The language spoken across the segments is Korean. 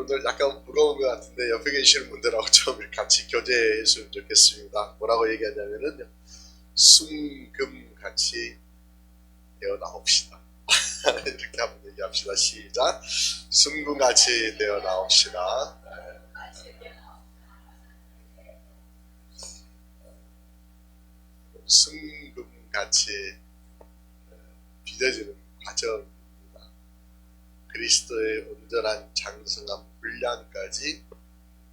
여러분들 약간 무거운 것 같은데 옆에 계시는 분들하고 좀 같이 교제했으면 좋겠습니다. 뭐라고 얘기하냐면은 순금같이 되어 나옵시다. 이렇게 한번 얘기합시다. 시작. 순금같이 되어 나옵시다. 순금같이 빚어지는 과정입니다. 그리스도의 온전한 장성한 분량까지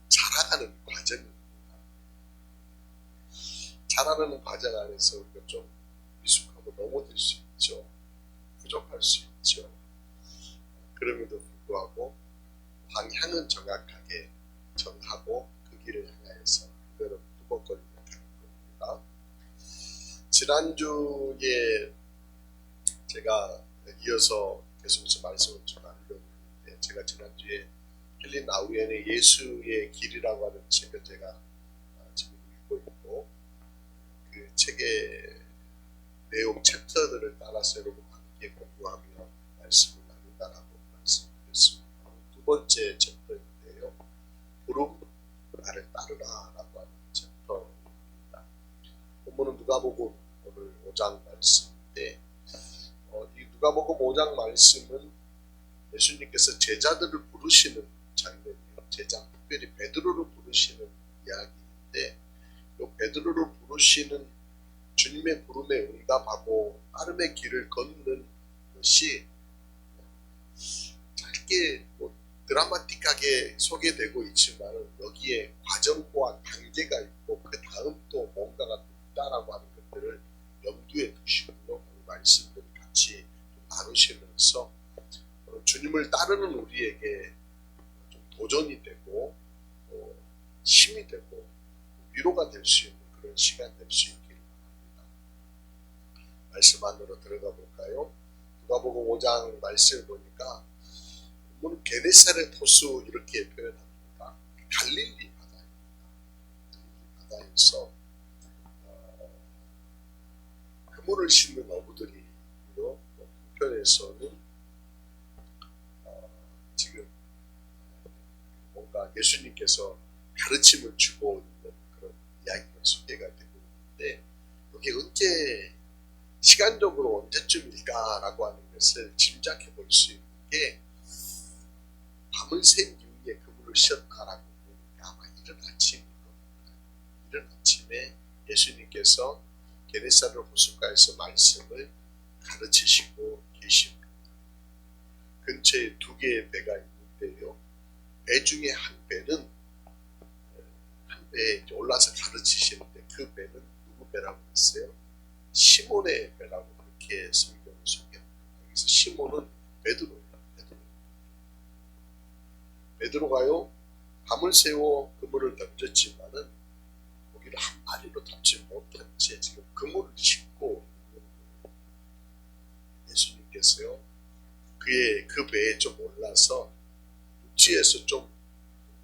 자라가는 과정입니다. 자라는 과정 안에서 우리가 좀 미숙하고 넘어질 수 있죠. 부족할 수 있죠. 그럼에도 불구하고 방향은 정확하게 정하고 그 길을 향하여서 그대로 두벅거리며 가는 겁니다. 지난주에 제가 이어서 계속해서 말씀을 좀 나누려고 했는데, 제가 지난주에 힐린 아우엔의 예수의 길이라고 하는 책을 제가 지금 읽고 있고, 그 책의 내용 챕터들을 따라서 여러분 함께 공부하며 말씀을 나눈다라고 말씀드렸습니다. 두 번째 챕터인데요, 부름 나를 따르라 라고 하는 챕터입니다. 본문은 누가복음 오늘 5장 말씀인데, 이 누가복음 5장 말씀은 예수님께서 제자들을 부르시는 장면이에요. 제자, 특별히 베드로를 부르시는 이야기인데, 이 베드로를 부르시는 주님의 부름에 응답하고 따름의 길을 걷는 것이 짧게 드라마틱하게 소개되고 있지만 여기에 과정과 단계가 있고 그 다음 또 뭔가가 있다라고 하는 것들을 염두에 두시고 오늘 말씀들을 같이 나누시면서 주님을 따르는 우리에게 좀 도전이 되고 힘이 되고 위로가 될 수 있는 그런 시간 될 수 있기를 바랍니다. 말씀 안으로 들어가 볼까요? 누가복음 5장 말씀을 보니까 오늘 게네사렛 호수 이렇게 표현합니다. 갈릴리 바다입니다. 갈릴리 바다에서 그물을 싣는 어부들이 있고요. 한편에서는 지금 뭔가 예수님께서 가르침을 주고 있는 그런 이야기가 소개가 되고 있는데, 이게 언제 시간적으로 언제쯤일까라고 하는 것을 짐작해 볼 수 있는 게, 밤을 샌 이후에 그물을 씌었다라고 보니까 아마 이른 아침일 겁니다. 이른 아침에 예수님께서 게네사렛 호숫가에서 말씀을 가르치시고 계십니다. 근처에 두 개의 배가 있는데요, 배 중에 한 배는 한 배에 올라서 가르치시는데, 그 배는 누구 배라고 했어요? 시몬의 배라고 그렇게 성경을 소개합니다. 그래서 시몬은 베드로예요. 베드로가요, 밤을 새워 그물을 던졌지만은 고기를 한 마리로 잡지 못한 채 지금 그물을 싣고 예수님께서요, 그 배에 좀 올라서 육지에서 좀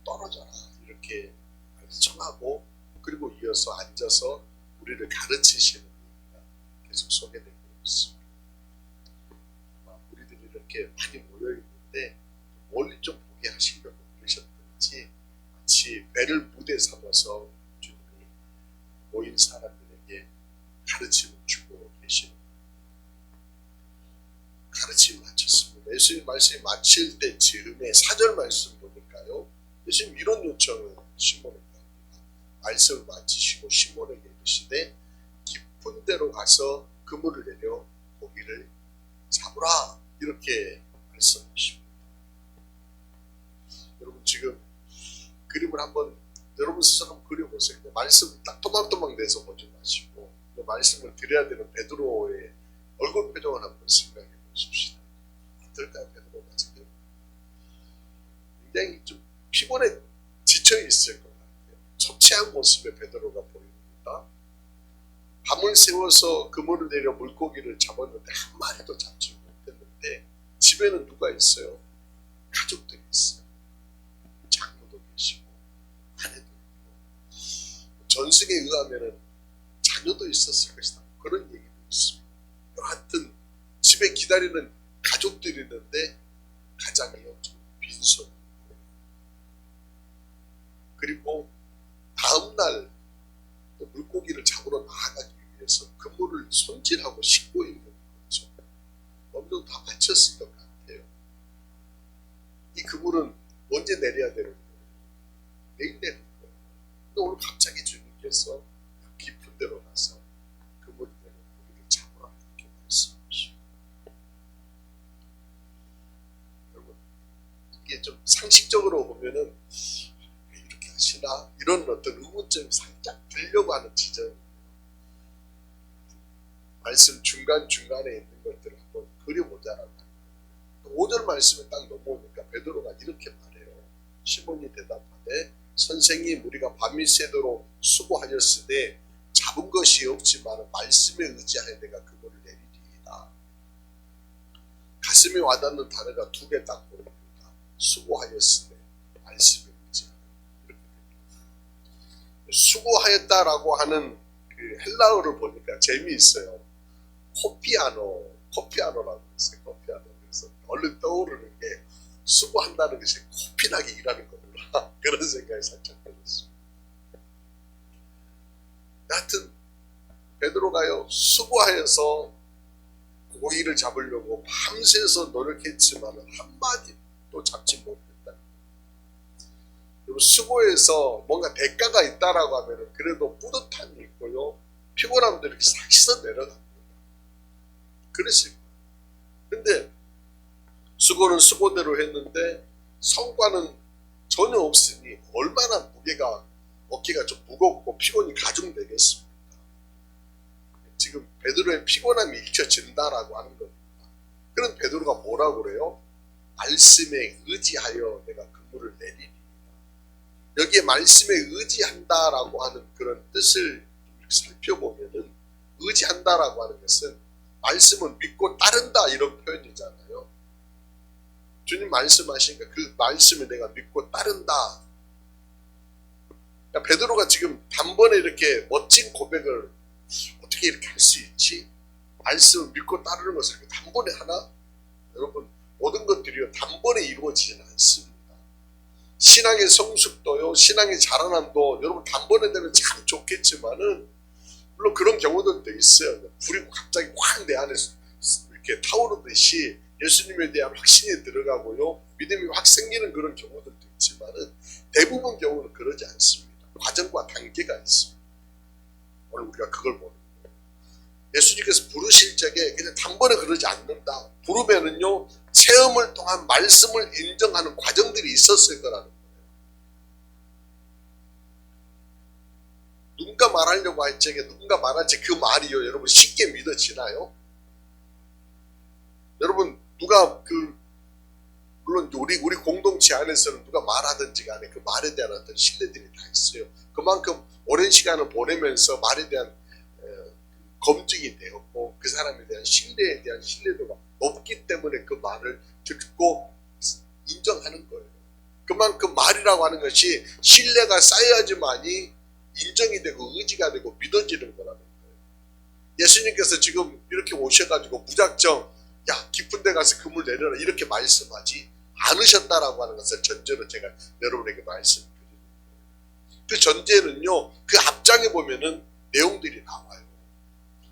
떨어져라 이렇게 청하고, 그리고 이어서 앉아서 우리를 가르치시는 얘기가 계속 소개되고 있습니다. 우리들이 이렇게 많이 모여 있는데 멀리 좀 보게 하시려고 그러셨던지, 마치 배를 무대 삼아서 주님이 모인 사람들에게 가르침을 주고 계시는, 가르침을 마쳤습니다. 예수님 말씀이 마칠 때 즈음에 4절 말씀 보니까요, 예수님 이런 요청을 시몬에게 합니다. 말씀을 마치시고 시몬에게 이르시되 깊은 데로 가서 그물을 내려 고기를 잡으라 이렇게 말씀하십니다. 여러분 지금 그림을 한번 여러분 스스로 한번 그려보세요. 말씀 딱 또박또박 내서 보지 마시고 그 말씀을 드려야 되는 베드로의 얼굴 표정을 한번 생각해 보십시다. 어떨까요? 베드로가 지금 굉장히 좀 피곤해 지쳐 있을 것 같아요. 초췌한 모습의 베드로가 보입니다. 밤을 새워서 그물을 내려 물고기를 잡았는데 한 마리도 잡지 못했는데, 집에는 누가 있어요? 가족들이 있어요. 장모도 계시고 아내도 있고, 전승에 의하면 자녀도 있었을 것이다, 그런 얘기도 있습니다. 여하튼 집에 기다리는 가족들이 있는데 가장이요 좀 빈손이고 그물은 언제 내려야 되는 거예요? 내일 내릴 거예요. 근데 오늘 갑자기 주님께서 깊은 데로 가서 그물이 내려 우리를 잡으라 이렇게 말씀하시고, 여러분 이게 좀 상식적으로 보면은 왜 이렇게 하시나 이런 어떤 의문점이 살짝 들려고 하는 지점. 말씀 중간중간에 있는 것들을 한번 그려보자라고 합니다. 5절 말씀에 딱 넘어오니까 베드로가 이렇게 말해요. 시몬이 대답하되 선생님, 우리가 밤이 새도록 수고하였으되 잡은 것이 없지만 말씀에 의지하여 내가 그물을 내리리이다. 가슴에 와닿는 단어가 두 개 딱 보입니다. 수고하였으되 말씀에 의지하여. 이렇게 됩니다. 수고하였다라고 하는 그 헬라어를 보니까 재미있어요. 코피아노라고 했어요. 코피아노. 그래서 얼른 떠오르는 게 수고한다는 것이 코피나게 일하는 거구나. 그런 생각이 살짝 들었어요. 여하튼 베드로가요, 수고하여서 고기를 잡으려고 밤새서 노력했지만 한 마디도 잡지 못했다. 그리고 수고해서 뭔가 대가가 있다라고 하면 그래도 뿌듯함이 있고요, 피곤함도 이렇게 싹 씻어 내려갑니다. 그랬을 거예요. 근데 수고는 수고대로 했는데 성과는 전혀 없으니 얼마나 무게가, 어깨가 좀 무겁고 피곤이 가중되겠습니까? 지금 베드로의 피곤함이 읽혀진다라고 하는 겁니다. 그런 베드로가 뭐라고 그래요? 말씀에 의지하여 내가 그물을 내리리이다. 여기에 말씀에 의지한다라고 하는 그런 뜻을 살펴보면은, 의지한다라고 하는 것은 말씀은 믿고 따른다 이런 표현이잖아요. 주님 말씀하시니까 그 말씀을 내가 믿고 따른다. 그러니까 베드로가 지금 단번에 이렇게 멋진 고백을 어떻게 이렇게 할 수 있지? 말씀을 믿고 따르는 것을 단번에 하나? 여러분, 모든 것들이 단번에 이루어지지는 않습니다. 신앙의 성숙도요, 신앙의 자라남도 여러분 단번에 되면 참 좋겠지만은, 물론 그런 경우들도 있어요. 불이 갑자기 확 내 안에서 이렇게 타오르듯이 예수님에 대한 확신이 들어가고요, 믿음이 확 생기는 그런 경우들도 있지만은 대부분 경우는 그러지 않습니다. 과정과 단계가 있습니다. 오늘 우리가 그걸 보는 거예요. 예수님께서 부르실 적에 그냥 단번에 그러지 않는다. 부르면은요, 체험을 통한 말씀을 인정하는 과정들이 있었을 거라는 거예요. 누군가 말하려고 할 적에 누군가 말할 때 그 말이요, 여러분 쉽게 믿어지나요? 여러분, 누가 물론 우리 공동체 안에서는 누가 말하든지 간에 그 말에 대한 어떤 신뢰들이 다 있어요. 그만큼 오랜 시간을 보내면서 말에 대한 검증이 되었고, 그 사람에 대한 신뢰에 대한 신뢰도가 높기 때문에 그 말을 듣고 인정하는 거예요. 그만큼 말이라고 하는 것이 신뢰가 쌓여야지만이 인정이 되고 의지가 되고 믿어지는 거라는 거예요. 예수님께서 지금 이렇게 오셔가지고 무작정 야, 깊은 데 가서 그물 내려라 이렇게 말씀하지 않으셨다라고 하는 것을 전제로 제가 여러분에게 말씀드립니다. 그 전제는요, 그 앞장에 보면은 내용들이 나와요.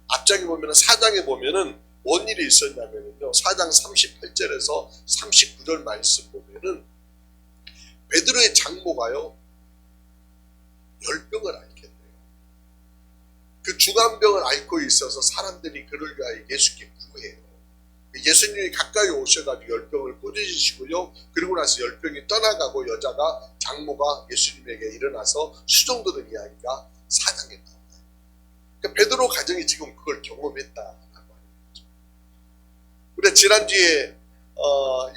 앞장에 보면은, 사장에 보면은 뭔 일이 있었냐면요, 4장 38절에서 39절 말씀 보면은 베드로의 장모가요 10병을 앓게 돼요. 그 중환병을 앓고 있어서 사람들이 그를 위하여 예수께 구해요. 예수님이 가까이 오셔가지고 10병을 꽂으시고요, 그리고 나서 10병이 떠나가고 여자가, 장모가 예수님에게 일어나서 수종드는 이야기가 4장에 나와요. 그러니까 베드로 가정이 지금 그걸 경험했다라고 하는 거죠. 우리가 지난주에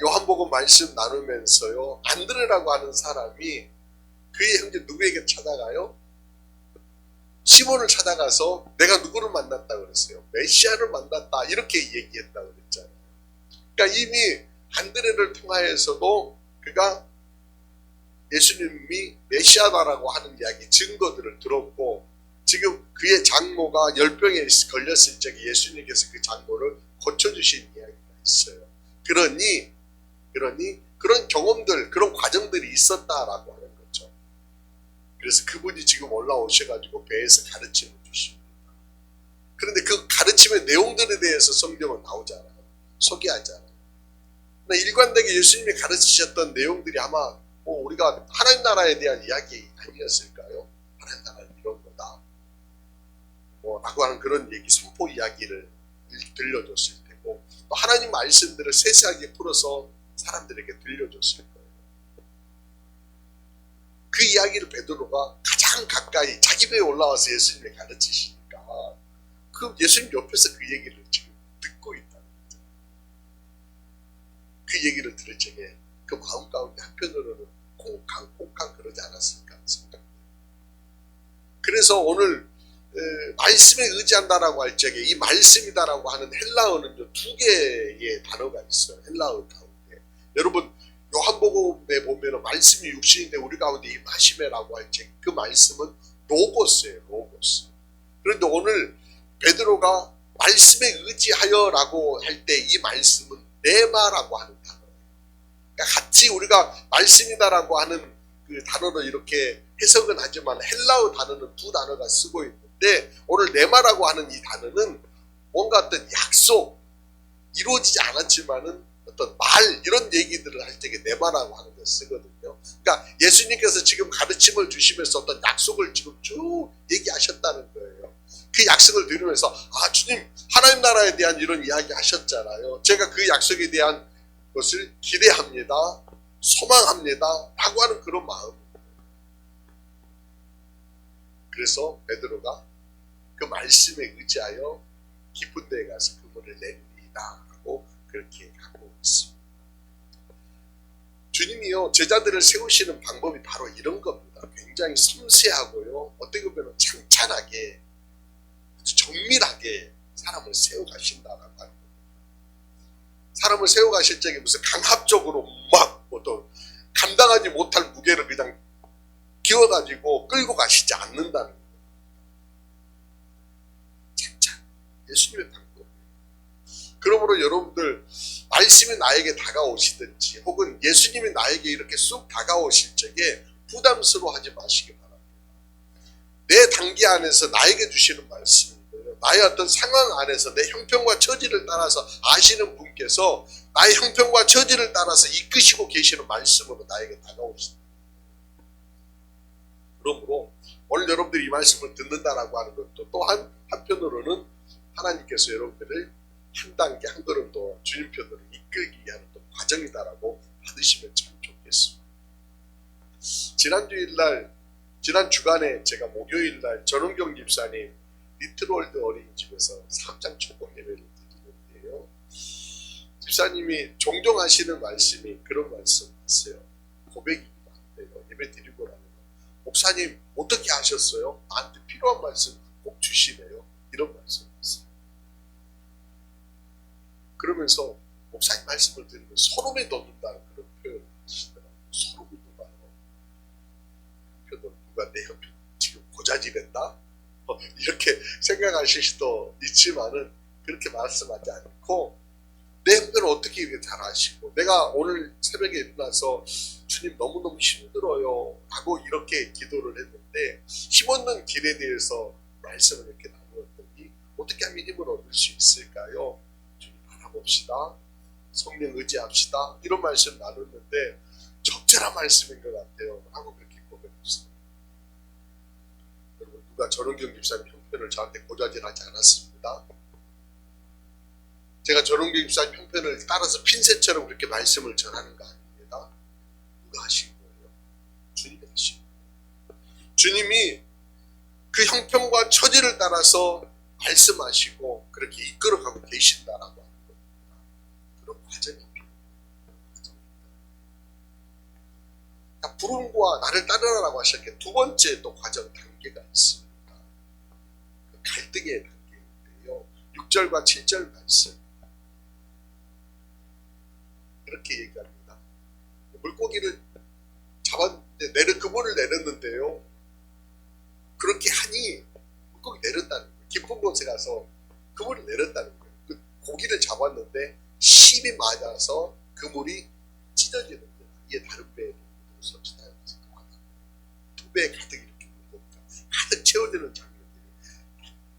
요한복음 말씀 나누면서요, 안드레라고 하는 사람이 그의 형제 누구에게 찾아가요? 시몬을 찾아가서 내가 누구를 만났다 그랬어요? 메시아를 만났다 이렇게 얘기했다고 그랬잖아요. 그러니까 이미 안드레를 통하여서도 그가 예수님이 메시아다라고 하는 이야기, 증거들을 들었고, 지금 그의 장모가 열병에 걸렸을 적에 예수님께서 그 장모를 고쳐주신 이야기가 있어요. 그러니 그런 경험들, 그런 과정들이 있었다라고 하는 거죠. 그래서 그분이 지금 올라오셔가지고 배에서 가르침을 주십니다. 그런데 그 가르침의 내용들에 대해서 성경은 나오잖아요. 소개하잖아요. 일관되게 예수님이 가르치셨던 내용들이 아마 우리가 하나님 나라에 대한 이야기 아니었을까요? 하나님 나라는 이런 거다. 라고 하는 그런 얘기, 선포 이야기를 들려줬을 테고, 또 하나님 말씀들을 세세하게 풀어서 사람들에게 들려줬을 거예요. 그 이야기를 베드로가 가장 가까이 자기 배에 올라와서 예수님이 가르치시니까 그 예수님 옆에서 그 얘기를 지금 듣고 있다는 거죠. 그 얘기를 들을 적에 그 마음 가운데 한편으로는 콩캉 그러지 않았을까 생각해요. 그래서 오늘 말씀에 의지한다라고 할 적에 이 말씀이다라고 하는 헬라어는요, 두 개의 단어가 있어요. 헬라어 가운데. 여러분 요한복음에 보면 말씀이 육신인데 우리 가운데 임하심이라고 할 적에 그 말씀은 로고스예요. 로고스. 그런데 오늘 베드로가 말씀에 의지하여라고 할 때 이 말씀은 레마라고 하는 단어예요. 그러니까 같이 우리가 말씀이다라고 하는 그 단어로 이렇게 해석은 하지만 헬라어 단어는 두 단어가 쓰고 있는데 오늘 레마라고 하는 이 단어는 뭔가 어떤 약속, 이루어지지 않았지만은 어떤 말 이런 얘기들을 할 때 레마라고 하는 걸 쓰거든요. 그러니까 예수님께서 지금 가르침을 주시면서 어떤 약속을 지금 쭉 얘기하셨다는 거예요. 그 약속을 들으면서 주님 하나님 나라에 대한 이런 이야기 하셨잖아요. 제가 그 약속에 대한 것을 기대합니다. 소망합니다. 라고 하는 그런 마음입니다. 그래서 베드로가 그 말씀에 의지하여 깊은 데에 가서 그물을 내리다 하고 그렇게 하고 있습니다. 주님이요 제자들을 세우시는 방법이 바로 이런 겁니다. 굉장히 섬세하고요 어떻게 보면 찬찬하게 아주 정밀하게 사람을 세워가신다라고 하는 겁니다. 사람을 세워가실 적에 무슨 강압적으로 막 어떤 감당하지 못할 무게를 그냥 기워가지고 끌고 가시지 않는다는 거예요. 찬찬 예수님의 방법. 그러므로 여러분들 말씀이 나에게 다가오시든지 혹은 예수님이 나에게 이렇게 쑥 다가오실 적에 부담스러워하지 마시기 바랍니다. 내 단계 안에서 나에게 주시는 말씀이고요. 나의 어떤 상황 안에서 내 형편과 처지를 따라서 아시는 분께서 나의 형편과 처지를 따라서 이끄시고 계시는 말씀으로 나에게 다가오십니다. 그러므로 오늘 여러분들이 이 말씀을 듣는다라고 하는 것도 또한 한편으로는 하나님께서 여러분들을 한 단계 한 걸음 더 주님 편으로 이끌기 위한 또 과정이다라고 받으시면 참 좋겠습니다. 지난 주간에 제가 목요일날 전원경 집사님 리틀월드 어린이집에서 3장 축복 예배를 드리는데요. 집사님이 종종 하시는 말씀이 그런 말씀 하세요. 고백이기도 한데요. 예배 드리고 나면 목사님 어떻게 하셨어요? 나한테 필요한 말씀 꼭 주시네요. 이런 말씀 하세요. 그러면서 목사님 말씀을 들으면 소름이 돋는다는 그런 표현을 하시더라고요. 소름이 돋아요. 누가 내 형편 지금 고자질했다? 이렇게 생각하실 수도 있지만은 그렇게 말씀하지 않고 내 형편을 어떻게 이렇게 잘 아시고 내가 오늘 새벽에 일어나서 주님 너무너무 힘들어요 하고 이렇게 기도를 했는데 힘없는 길에 대해서 말씀을 이렇게 나누었더니 어떻게 하면 힘을 얻을 수 있을까요? 봅시다. 성령 의지합시다. 이런 말씀 나눴는데 적절한 말씀인 것 같아요. 하고 그렇게 고백했어요. 여러분 누가 전원경 집사님 형편을 저한테 고자질하지 않았습니다. 제가 전원경 집사님 형편을 따라서 핀셋처럼 그렇게 말씀을 전하는 거 아닙니다. 누가 하신 거예요? 주님이 하신 거예요. 주님이 그 형편과 처지를 따라서 말씀하시고 그렇게 이끌어가고 계신다라고 과정입니다. 부름과 나를 따르라고 하셨기에 두 번째 또 과정 단계가 있습니다. 그 갈등의 단계인데요. 6절과 7절 말씀 이렇게 얘기합니다. 물고기를 잡았는데 그물을 내렸는데요. 그렇게 하니 물고기 내렸다는 거예요. 깊은 곳에 가서 그물을 내렸다는 거예요. 그 고기를 잡았는데 힘이 맞아서 그물이 찢어지는 거예요. 이게 다른 배에 섭취다요. 두 배에 가득 이렇게 물고기가 가득 채워지는 장면들이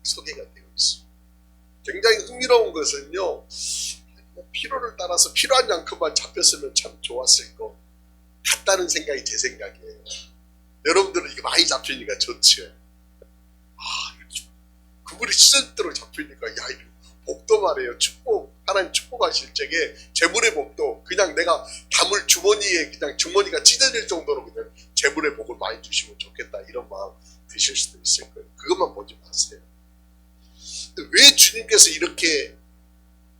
소개가 되어 있습니다. 굉장히 흥미로운 것은요. 필요를 따라서 필요한 그만큼만 잡혔으면 참 좋았을 것 같다는 생각이 제 생각이에요. 여러분들은 이게 많이 잡히니까 좋죠. 이렇게 그물이 찢어지도록 잡히니까 이거 복도 말이에요. 축복, 하나님 축복하실 적에 재물의 복도 그냥 내가 담을 주머니에 그냥 주머니가 찢어질 정도로 그냥 재물의 복을 많이 주시면 좋겠다 이런 마음 드실 수도 있을 거예요. 그것만 보지 마세요. 근데 왜 주님께서 이렇게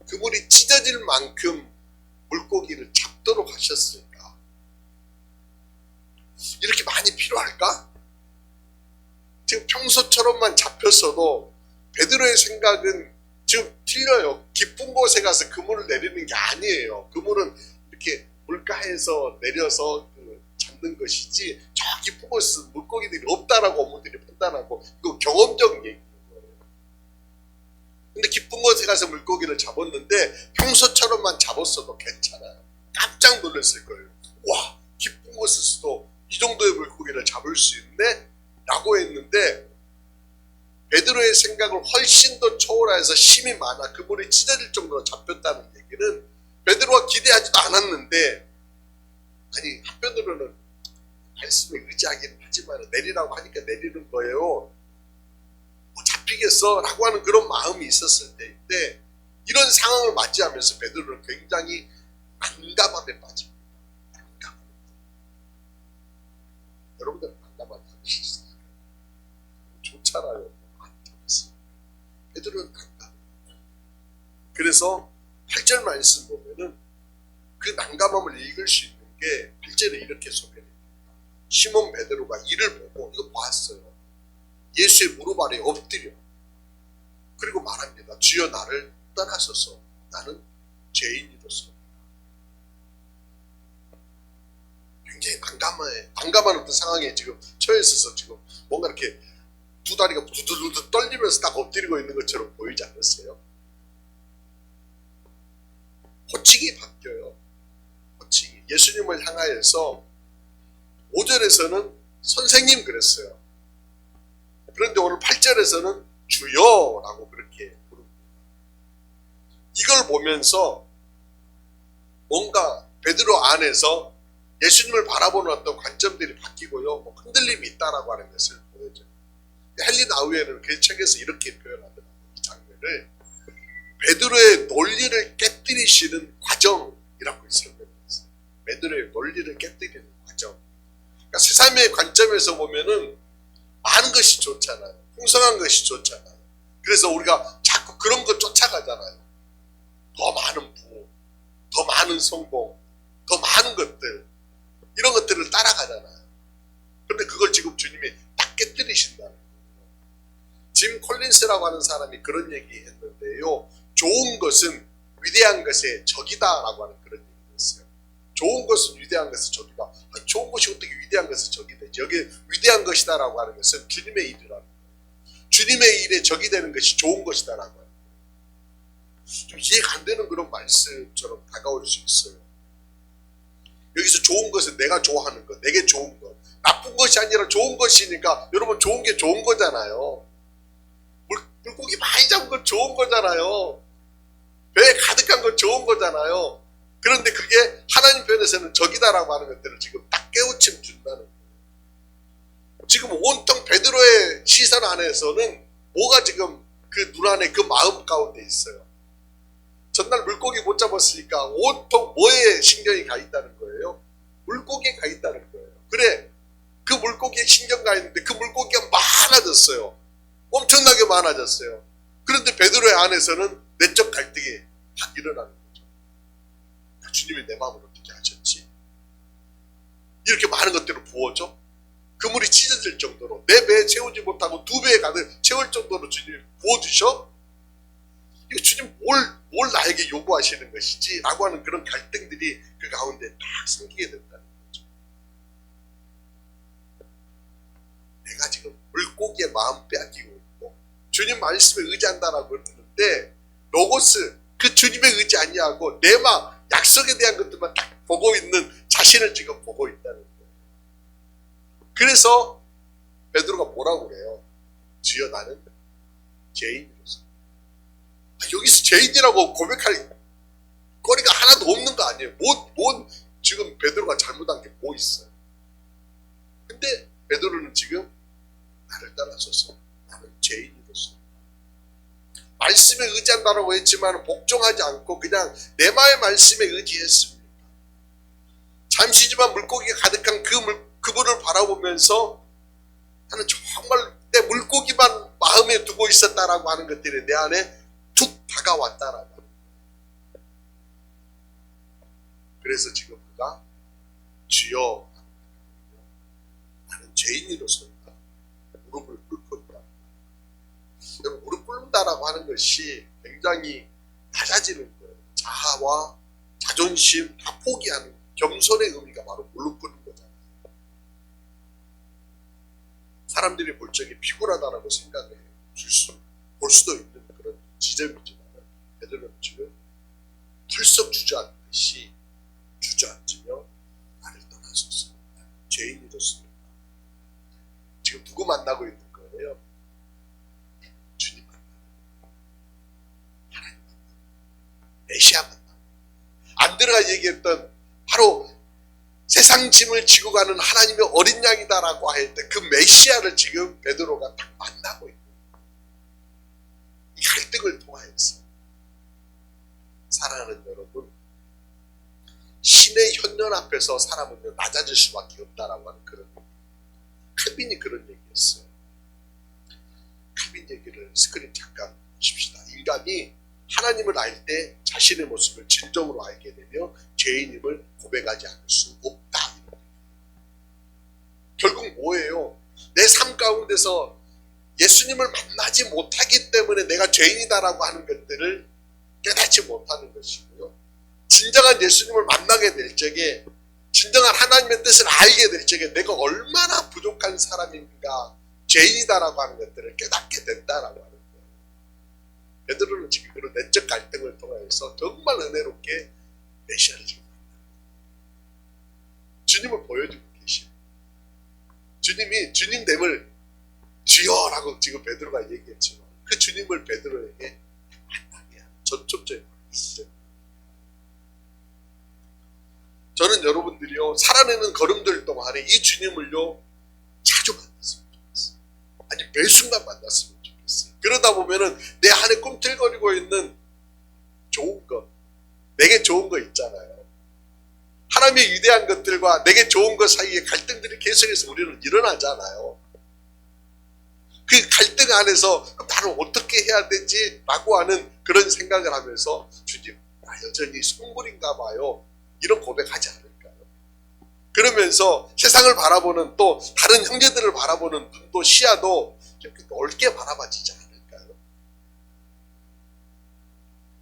그물이 찢어질 만큼 물고기를 잡도록 하셨을까? 이렇게 많이 필요할까? 지금 평소처럼만 잡혔어도 베드로의 생각은 지금 틀려요. 깊은 곳에 가서 그물을 내리는 게 아니에요. 그물은 이렇게 물가에서 내려서 잡는 것이지 저 깊은 곳에서 물고기들이 없다라고 어머니들이 판단하고 이거 경험적 얘기인 거예요. 근데 깊은 곳에 가서 물고기를 잡았는데 평소처럼만 잡았어도 괜찮아요. 깜짝 놀랐을 거예요. 와, 깊은 곳에서도 이 정도의 물고기를 잡을 수 있네? 라고 했는데 베드로의 생각을 훨씬 더 초월해서 힘이 많아 그물이 찢어질 정도로 잡혔다는 얘기는 베드로가 기대하지도 않았는데 아니 한편으로는 말씀에 의지하기는 하지만 내리라고 하니까 내리는 거예요. 뭐 잡히겠어? 라고 하는 그런 마음이 있었을 때인데 이런 상황을 맞이하면서 베드로는 굉장히 난감함에 빠집니다. 난감함. 여러분들은 난감함 받으시죠? 좋잖아요. 베드로는 난감. 그래서 8절 말씀 보면은 그 난감함을 읽을 수 있는 게 8절에 이렇게 소개됩니다. 시몬 베드로가 이를 보고 이거 봤어요. 예수의 무릎 아래 엎드려 그리고 말합니다. 주여 나를 떠나소서 나는 죄인이로서. 굉장히 난감한 어떤 상황에 지금 처해 있어서 지금 뭔가 이렇게 두 다리가 부들부들 떨리면서 딱 엎드리고 있는 것처럼 보이지 않았어요? 호칭이 바뀌어요. 호칭이. 예수님을 향하여서 5절에서는 선생님 그랬어요. 그런데 오늘 8절에서는 주여라고 그렇게 부릅니다. 이걸 보면서 뭔가 베드로 안에서 예수님을 바라보는 어떤 관점들이 바뀌고요. 뭐 흔들림이 있다라고 하는 것을 보여줘요. 헬린 아우에는 그 책에서 이렇게 표현하더라고요. 이 장면을 베드로의 논리를 깨뜨리시는 과정이라고 설명했어요. 베드로의 논리를 깨뜨리는 과정. 그러니까 세상의 관점에서 보면은 많은 것이 좋잖아요. 풍성한 것이 좋잖아요. 그래서 우리가 자꾸 그런 거 쫓아가잖아요. 더 많은 부호, 더 많은 성공, 더 많은 것들 이런 것들을 따라가잖아요. 그런데 그걸 지금 주님이 딱 깨뜨리신다는 거예요. 짐 콜린스라고 하는 사람이 그런 얘기 했는데요. 좋은 것은 위대한 것의 적이다라고 하는 그런 얘기를 했어요. 좋은 것은 위대한 것의 적이다. 아니, 좋은 것이 어떻게 위대한 것의 적이 되지? 여기 위대한 것이다라고 하는 것은 주님의 일이라는 거예요. 주님의 일에 적이 되는 것이 좋은 것이다라고 하는 거예요. 좀 이해가 안 되는 그런 말씀처럼 다가올 수 있어요. 여기서 좋은 것은 내가 좋아하는 것, 내게 좋은 것. 나쁜 것이 아니라 좋은 것이니까 여러분 좋은 게 좋은 거잖아요. 물고기 많이 잡은 건 좋은 거잖아요. 배에 가득한 건 좋은 거잖아요. 그런데 그게 하나님 편에서는 적이다라고 하는 것들을 지금 딱 깨우침 준다는 거예요. 지금 온통 베드로의 시선 안에서는 뭐가 지금 그 눈 안에 그 마음 가운데 있어요. 전날 물고기 못 잡았으니까 온통 뭐에 신경이 가 있다는 거예요? 물고기에 가 있다는 거예요. 그래, 그 물고기에 신경 가 있는데 그 물고기가 많아졌어요. 엄청나게 많아졌어요. 그런데 베드로의 안에서는 내적 갈등이 확 일어나는 거죠. 주님이 내 마음을 어떻게 하셨지? 이렇게 많은 것들을 부어줘? 그물이 찢어질 정도로 내 배에 채우지 못하고 두 배에 가득 채울 정도로 주님이 부어주셔? 이거 주님 뭘 나에게 요구하시는 것이지? 라고 하는 그런 갈등들이 그 가운데 딱 생기게 된다는 거죠. 내가 지금 물고기의 마음 빼앗기고 있고 주님 말씀에 의지한다라고 그러는데 로고스 그 주님에 의지 아니하고 내 마음 약속에 대한 것들만 딱 보고 있는 자신을 지금 보고 있다는 거예요. 그래서 베드로가 뭐라고 그래요? 주여 나는 죄인이로서. 여기서 죄인이라고 먹거리가 하나도 없는 거 아니에요. 지금 베드로가 잘못한 게 뭐 있어요? 근데 베드로는 지금 나를 따라서서 나는 죄인이로서 말씀에 의지한다라고 했지만 복종하지 않고 그냥 내 마음의 말씀에 의지했습니다. 잠시지만 물고기가 가득한 그분을 바라보면서 나는 정말 내 물고기만 마음에 두고 있었다라고 하는 것들이 내 안에 툭 다가왔다라고. 그래서 지금 그가 주여 나는 죄인으로서이다. 무릎을 꿇고 있다. 여러분 무릎 꿇는다라고 하는 것이 굉장히 낮아지는 거예요. 자아와 자존심 다 포기하는 겸손의 의미가 바로 무릎 꿇는 거잖아요. 사람들이 볼 적에 비굴하다라고 생각해 볼 수도 있는 그런 지점이지만 베드로는 지금 털썩 주저앉듯이 주저앉으며 나를 떠나소서 죄인이로습니다. 지금 누구 만나고 있는 거예요? 주님 만나고 하나님 만나고 메시아 만나고 안드레가 얘기했던 바로 세상 짐을 지고 가는 하나님의 어린 양이다라고 할 때 그 메시아를 지금 베드로가 딱 만나고 있는 이 갈등을 통하여서 사랑하는 여러분 신의 현년 앞에서 사람은 낮아질 수밖에 없다라고 하는 그런 칼빈이 그런 얘기했어요. 칼빈 얘기를 스크린 잠깐 보십시다. 인간이 하나님을 알 때 자신의 모습을 진정으로 알게 되며 죄인임을 고백하지 않을 수 없다. 결국 뭐예요? 내 삶 가운데서 예수님을 만나지 못하기 때문에 내가 죄인이다라고 하는 것들을 깨닫지 못하는 것이고요. 진정한 예수님을 만나게 될 적에 진정한 하나님의 뜻을 알게 될 적에 내가 얼마나 부족한 사람인가 죄인이다라고 하는 것들을 깨닫게 된다라고 하는 거예요. 베드로는 지금 그런 내적 갈등을 통해서 정말 은혜롭게 메시아를 지금 주님을 보여주고 계시고 주님이 주님됨을 주여라고 지금 베드로가 얘기했지만 그 주님을 베드로에게 만나게 하는 전적적인 있어요. 저는 여러분들이요 살아내는 걸음들 동안에 이 주님을요 자주 만났으면 좋겠어요. 아니 매 순간 만났으면 좋겠어요. 그러다 보면은 내 안에 꿈틀거리고 있는 좋은 것, 내게 좋은 거 있잖아요. 하나님의 위대한 것들과 내게 좋은 것 사이에 갈등들이 계속해서 우리는 일어나잖아요. 그 갈등 안에서 나는 어떻게 해야 되지? 라고 하는 그런 생각을 하면서 주님 나 여전히 속물인가 봐요. 이런 고백하지 않을까요? 그러면서 세상을 바라보는 또 다른 형제들을 바라보는 눈도 시야도 이렇게 넓게 바라봐지지 않을까요?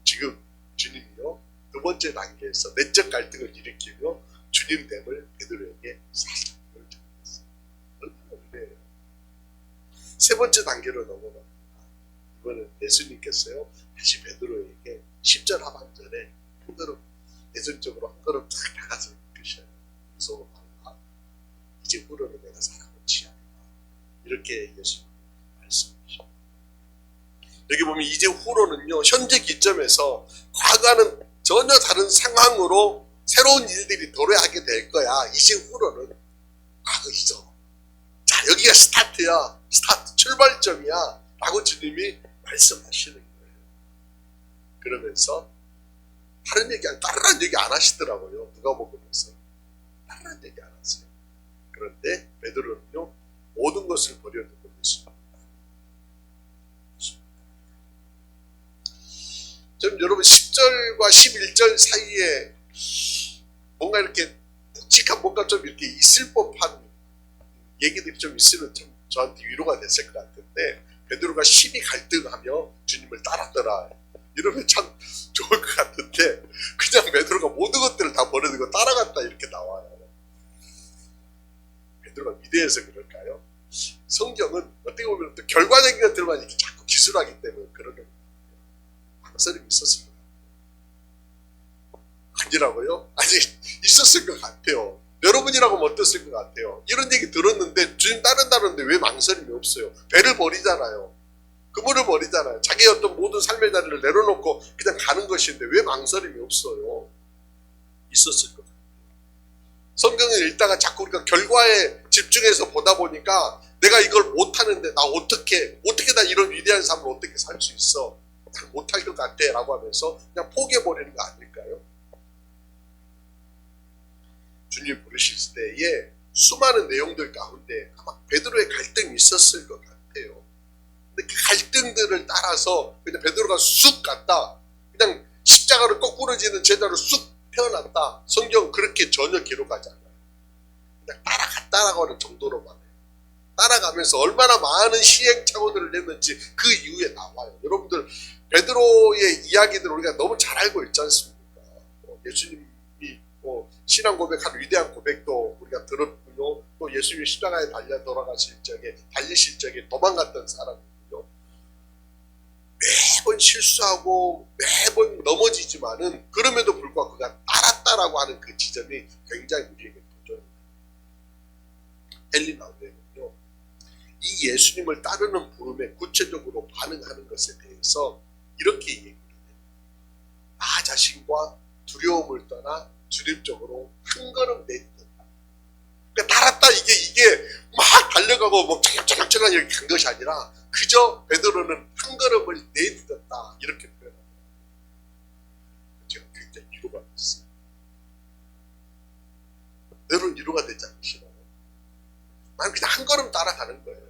지금 주님이요 두 번째 단계에서 내적 갈등을 일으키며 주님됨을 베드로에게 살짝 보여주었어요. 얼마나 은혜예요. 세 번째 단계로 넘어갑니다. 이번엔 예수님께서요 다시 베드로에게 10절 하반절에 한 걸음 예전적으로 한 걸음 탁 나가서 이끄셔요. 무서워 말라. 이제 후로는 내가 사람을 취하리라. 이렇게 예수님 말씀하셔요. 여기 보면 이제 후로는요 현재 기점에서 과거와는 전혀 다른 상황으로 새로운 일들이 도래하게 될 거야. 이제 후로는 과거 잊어. 자 여기가 스타트야. 스타트 출발점이야. 라고 주님이 말씀하시는 거예요. 그러면서 다른 얘기, 다른 얘기 안 하시더라고요. 누가복음에서 다른 얘기 안 하세요. 그런데 베드로는요 모든 것을 버려두고 있습니다. 저는 여러분 10절과 11절 사이에 뭔가 이렇게 묵직한 뭔가 좀 이렇게 있을 법한 얘기들이 좀 있으면 좀 저한테 위로가 됐을 것 같은데 베드로가 심히 갈등하며 주님을 따랐더라. 이러면 참 좋을 것 같은데 그냥 베드로가 모든 것들을 다 버려두고 따라갔다 이렇게 나와요. 베드로가 위대해서 그럴까요? 성경은 어떻게 보면 또 결과적인 것들만 이렇게 자꾸 기술하기 때문에 그런 망설임이 있었을 것 같아요. 아니라고요? 아니 있었을 것 같아요. 여러분이라고 하면 어땠을 것 같아요? 이런 얘기 들었는데 주님 따른다는데 왜 망설임이 없어요? 배를 버리잖아요. 그물을 버리잖아요. 자기의 어떤 모든 삶의 자리를 내려놓고 그냥 가는 것인데 왜 망설임이 없어요? 있었을 것 같아요. 성경을 읽다가 자꾸 우리가 결과에 집중해서 보다 보니까 내가 이걸 못하는데 나 어떻게 나 이런 위대한 삶을 어떻게 살 수 있어? 잘 못할 것 같아 라고 하면서 그냥 포기해버리는 거 아닐까요? 주님 부르실 때에 수많은 내용들 가운데 아마 베드로의 갈등이 있었을 것 같아요. 근데 그 갈등들을 따라서 그냥 베드로가 쑥 갔다. 그냥 십자가를 거꾸로 지는 제자로 쑥 태어났다. 성경 그렇게 전혀 기록하지 않아요. 그냥 따라갔다라고 하는 정도로만 해요. 따라가면서 얼마나 많은 시행착오들을 했는지 그 이후에 나와요. 여러분들 베드로의 이야기들 우리가 너무 잘 알고 있지 않습니까? 예수님이 신앙 고백한 위대한 고백도 우리가 들었고요. 또 예수님이 십자가에 달려 달리실 적에 도망갔던 사람이고요. 매번 실수하고 매번 넘어지지만은 그럼에도 불구하고 그가 따랐다라고 하는 그 지점이 굉장히 우리에게 도전입니다. 헨리 나우엔은요, 이 예수님을 따르는 부름에 구체적으로 반응하는 것에 대해서 이렇게 얘기를 해요. 나 자신과 두려움을 떠나 주님적으로 한 걸음 내딛었다. 그러니까 따랐다 이게 막 달려가고 뭐 찰랑찰랑 이렇게 간 것이 아니라 그저 베드로는 한 걸음을 내딛었다 이렇게 표현합니다. 제가 굉장히 위로가 됐어요. 여러분 위로가 되지 않으시나요? 난 그냥 한 걸음 따라가는 거예요.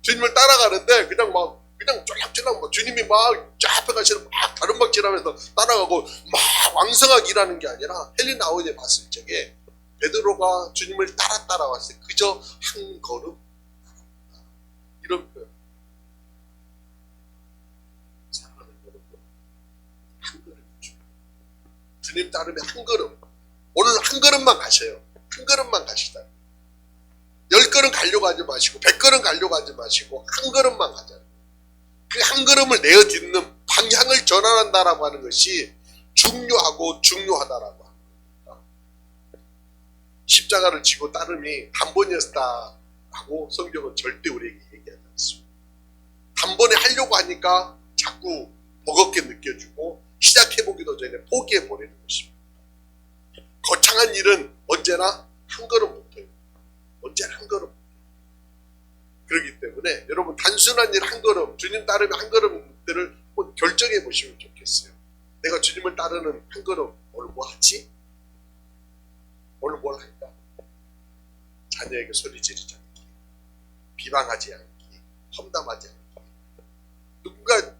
주님을 따라가는데 그냥 쫄랑쫄랑 주님이 막 앞에 가시는 막 다른박질하면서 따라가고 막 왕성하게 일하는 게 아니라 헨리 나우엔에 봤을 적에 베드로가 주님을 따라왔을 때 그저 한 걸음 따라간다. 이런 표현. 사랑하는 여러분, 한 걸음이죠. 주님 따르면 한 걸음. 오늘 한 걸음만 가셔요. 한 걸음만 가시다. 10걸음 가려고 하지 마시고 100걸음 가려고 하지 마시고 한 걸음만 가자. 그 한 걸음을 내어딛는 방향을 전환한다라고 하는 것이 중요하고 중요하다라고 합니다. 십자가를 지고 따름이 단번이었다라고 성경은 절대 우리에게 얘기하지 않습니다. 단번에 하려고 하니까 자꾸 버겁게 느껴지고 시작해보기도 전에 포기해버리는 것입니다. 거창한 일은 언제나 한 걸음부터예요. 언제나 한 걸음. 그렇기 때문에 여러분 단순한 일 한 걸음, 주님 따르면 한 걸음들을 한번 결정해 보시면 좋겠어요. 내가 주님을 따르는 한 걸음, 오늘 뭐 하지? 오늘 뭘 할까? 자녀에게 소리 지르지 않기, 비방하지 않기, 험담하지 않기. 누군가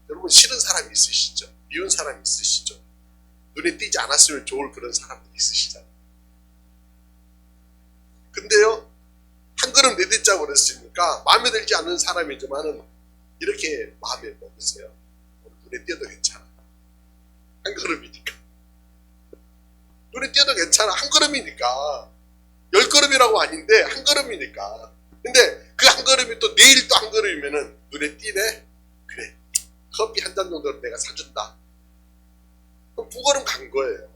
여러분 싫은 사람이 있으시죠? 미운 사람이 있으시죠? 눈에 띄지 않았으면 좋을 그런 사람들이 있으시잖아요. 근데요, 한 걸음 내딛자고 그랬으니까 마음에 들지 않는 사람이지만은 이렇게 마음에 먹으세요. 눈에 띄어도 괜찮아. 한 걸음이니까. 눈에 띄어도 괜찮아. 한 걸음이니까. 10걸음이라고 아닌데 한 걸음이니까. 근데 그 한 걸음이 또 내일 또 한 걸음이면은 눈에 띄네? 그래. 커피 한 잔 정도는 내가 사준다. 그럼 2걸음 간 거예요.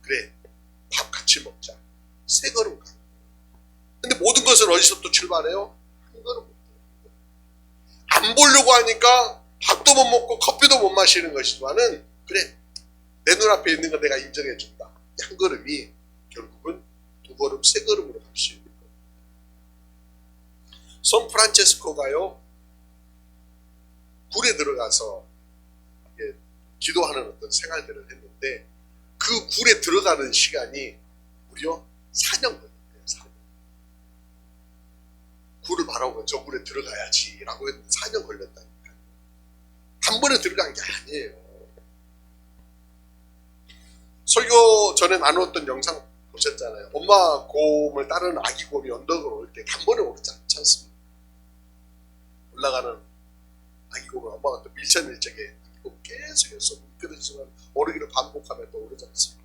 그래. 밥 같이 먹자. 3걸음 간 거예요. 근데 모든 것은 어디서 또 출발해요? 한 걸음부터. 안 보려고 하니까 밥도 못 먹고 커피도 못 마시는 것이지만은 그래. 내 눈앞에 있는 거 내가 인정해 준다. 한 걸음이 결국은 2걸음, 3걸음으로 갈 수 있는 거예요. 선 프란체스코가요, 굴에 들어가서 기도하는 어떤 생활들을 했는데 그 굴에 들어가는 시간이 무려 4년 걸렸대요. 4년. 굴을 바라보고 저 굴에 들어가야지 라고 했는데 4년 걸렸다니까요. 한 번에 들어간 게 아니에요. 설교 전에 나누었던 영상 보셨잖아요. 엄마 곰을 따르는 아기 곰이 언덕을 올 때 한 번에 오르지 않지 않습니까? 올라가는 아기 곰을 엄마가 또 밀착에 계속해서 미끄러지지만 오르기를 반복하며 또 오르지 않습니까?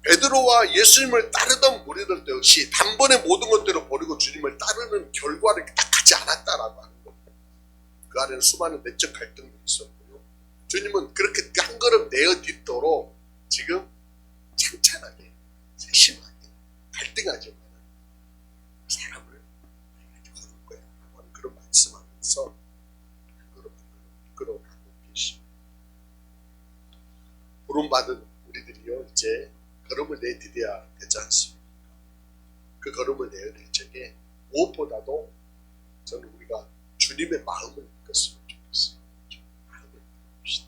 베드로와 예수님을 따르던 무리들도 역시 단번에 모든 것들을 버리고 주님을 따르는 결과를 딱 하지 않았다라고 하는 겁니다. 그 안에는 수많은 내적 갈등도 있었고요. 주님은 그렇게 한 걸음 내어딛도록 지금 찬찬하게, 세심하게, 갈등하지만 사람을 걸을 거야. 이제 걸음을 내디뎌야 되지 않습니까? 그 걸음을 내어질 적에 무엇보다도 저는 우리가 주님의 마음을 읽었으면 좋겠어요. 마음을 읽읍시다.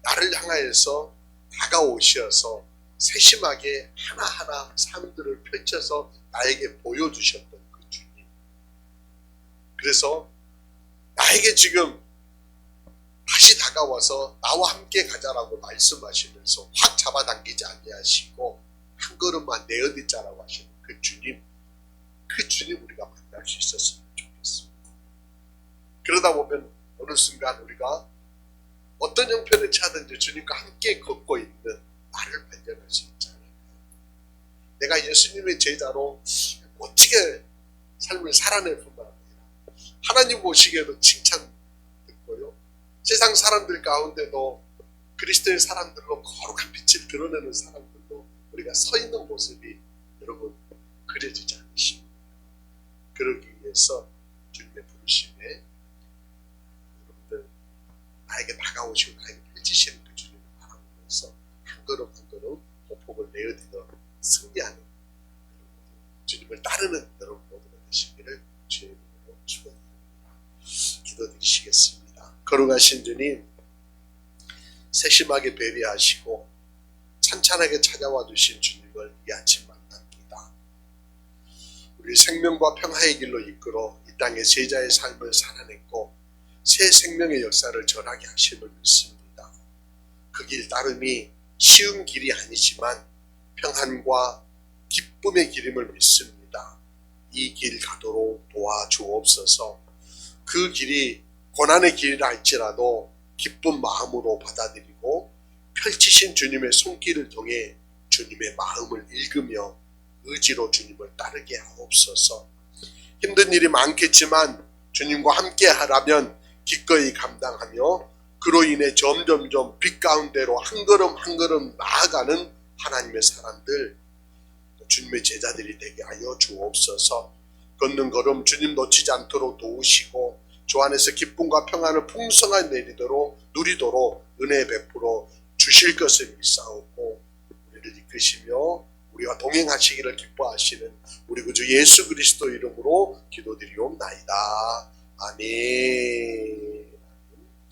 나를 향하여서 다가오셔서 세심하게 하나하나 삶들을 펼쳐서 나에게 보여주셨던 그 주님. 그래서 나에게 지금 다시 다가와서 나와 함께 가자라고 말씀하시면서 확 잡아당기지 아니하시고 한 걸음만 내어딛자라고 하시는 그 주님 우리가 만날 수 있었으면 좋겠습니다. 그러다 보면 어느 순간 우리가 어떤 형편을 찾든지 주님과 함께 걷고 있는 나를 발견할 수 있지 않을까. 내가 예수님의 제자로 어떻게 삶을 살아낼 뿐만 아니라 하나님 보시기에도 칭찬 듣고요. 세상 사람들 가운데도 그리스도의 사람들로 거룩한 빛을 드러내는 사람들로 우리가 서 있는 모습이 여러분 그려지지 않으십니까? 그러기 위해서 주님의 부르심에 여러분들 나에게 다가오시고 나에게 펼치시는 그 주님을 바라보면서 한 걸음 한 걸음 보폭을 내어디뎌 승리하는 주님을 따르는 여러분 모두가 되시기를 주의 이름으로 축원합니다. 기도드리시겠습니다. 거룩하신 주님, 세심하게 배려하시고 찬찬하게 찾아와 주신 주님을 이 아침 만납니다. 우리 생명과 평화의 길로 이끌어 이 땅의 제자의 삶을 살아냈고 새 생명의 역사를 전하게 하심을 믿습니다. 그 길 따름이 쉬운 길이 아니지만 평안과 기쁨의 길임을 믿습니다. 이 길 가도록 도와주옵소서. 그 길이 고난의 길이라 할지라도 기쁜 마음으로 받아들이고 펼치신 주님의 손길을 통해 주님의 마음을 읽으며 의지로 주님을 따르게 하옵소서. 힘든 일이 많겠지만 주님과 함께 하라면 기꺼이 감당하며 그로 인해 점점점 빛 가운데로 한 걸음 한 걸음 나아가는 하나님의 사람들, 주님의 제자들이 되게 하여 주옵소서. 걷는 걸음 주님 놓치지 않도록 도우시고 주 안에서 기쁨과 평안을 풍성하게 누리도록 은혜 베풀어 주실 것을 믿사오고 우리를 이끄시며 우리와 동행하시기를 기뻐하시는 우리 구주 예수 그리스도 이름으로 기도드리옵나이다. 아멘.